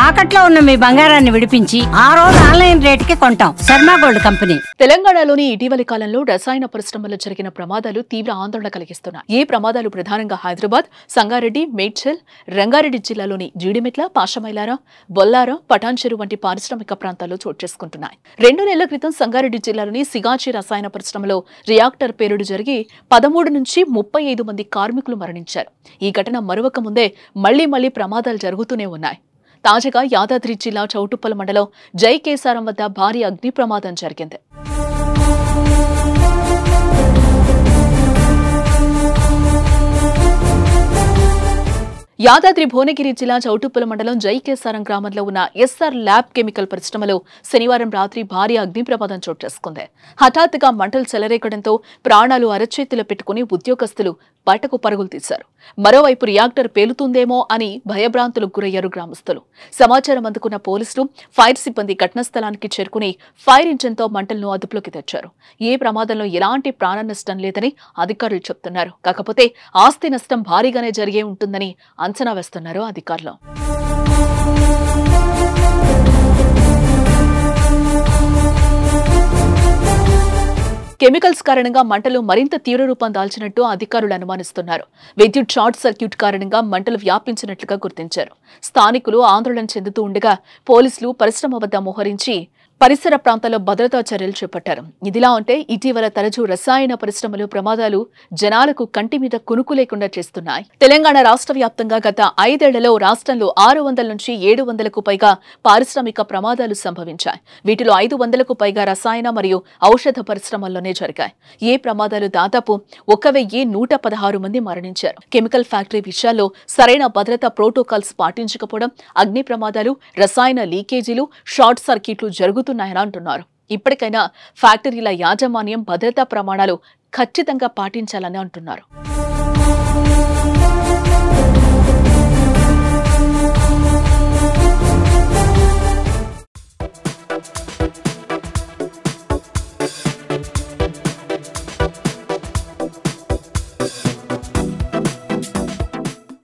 తాకట్లో ఉన్న మీ బంగారాన్ని విడిపించి ఆ రోజు ఆన్లైన్ రేటుకి కొంటాం. Sharma gold company. తెలంగాణలోని ఇటీవలి కాలంలో రసాయన పరిశ్రమలో జరిగిన ప్రమాదాలు తీవ్ర ఆందోళన కలిగిస్తున్నాయి. ఈ ప్రమాదాలు ప్రధానంగా హైదరాబాద్, సంగారెడ్డి, మేడ్చల్, రంగారెడ్డి జిల్లాలోని జీడిమెట్ల, పాషమైలారం, బొల్లారం, పటాన్చెరు వంటి పారిశ్రామిక ప్రాంతాల్లో చోటు చేసుకుంటున్నాయి. 2 నెలల క్రితం సంగారెడ్డి జిల్లాలోని సిగాచి రసాయన పరిశ్రమలో రియాక్టర్ పేలుడు జరిగి 13 నుంచి 35 మంది కార్మికులు మరణించారు. ఈ ఘటన మరొక ముందే మళ్లీ ప్రమాదాలు జరుగుతూనే ఉన్నాయి. తాజాగా యాదాద్రి జిల్లా చౌటుప్పల మండలం జైకేసారం వద్ద భారీ అగ్ని ప్రమాదం జరిగింది. యాదాద్రి భువనగిరి జిల్లా చౌటుప్పల మండలం జైకేసారం గ్రామంలో ఉన్న ఎస్ఆర్ ల్యాబ్ కెమికల్ పరిశ్రమలో శనివారం రాత్రి భారీ అగ్ని ప్రమాదం చోటు చేసుకుంది. హఠాత్తుగా మంటలు చెలరేగడంతో ప్రాణాలు అరచేతిలో పెట్టుకుని ఉద్యోగస్తులు బయటకు పరుగులు తీశారు. మరోవైపు రియాక్టర్ పేలుతుందేమో అని భయభ్రాంతులకు గురయ్యారు గ్రామస్తులు. సమాచారం అందుకున్న పోలీసులు, ఫైర్ సిబ్బంది ఘటనా స్థలానికి చేరుకుని ఫైర్ ఇంజిన్తో మంటలను అదుపులోకి తెచ్చారు. ఈ ప్రమాదంలో ఎలాంటి ప్రాణ నష్టం లేదని అధికారులు చెబుతున్నారు. కాకపోతే ఆస్తి నష్టం భారీగానే జరిగే ఉంటుందని అంచనా వేస్తున్నారు అధికారులు. కెమికల్స్ కారణంగా మంటలు మరింత తీవ్ర రూపం దాల్చినట్టు అధికారులు అనుమానిస్తున్నారు. విద్యుత్ షార్ట్ సర్క్యూట్ కారణంగా మంటలు వ్యాపించినట్లుగా గుర్తించారు. స్థానికులు ఆందోళన చెందుతూ ఉండగా పోలీసులు పరిశ్రమ వద్ద మోహరించి పరిసర ప్రాంతాల్లో భద్రతా చర్యలు చేపట్టారు. ఇదిలా ఉంటే ఇటీవల తరచూ రసాయన పరిశ్రమలు ప్రమాదాలు జనాలకు కంటి మీద కునుకు లేకుండా చేస్తున్నాయి. తెలంగాణ రాష్ట్ర వ్యాప్తంగా గత 5 ఏళ్లలో రాష్ట్రంలో 600 నుంచి 700కు పైగా పారిశ్రామిక ప్రమాదాలు సంభవించాయి. వీటిలో 500కు పైగా రసాయన మరియు ఔషధ పరిశ్రమల్లోనే జరిగాయి. ఈ ప్రమాదాలు దాదాపు 1116 మంది మరణించారు. కెమికల్ ఫ్యాక్టరీ విషయాల్లో సరైన భద్రతా ప్రోటోకాల్స్ పాటించకపోవడం, అగ్ని ప్రమాదాలు, రసాయన లీకేజీలు, షార్ట్ సర్క్యూట్లు జరుగుతున్నాయని అంటున్నారు. ఇప్పటికైనా ఫ్యాక్టరీల యాజమాన్యం భద్రతా ప్రమాణాలు ఖచ్చితంగా పాటించాలని అంటున్నారు.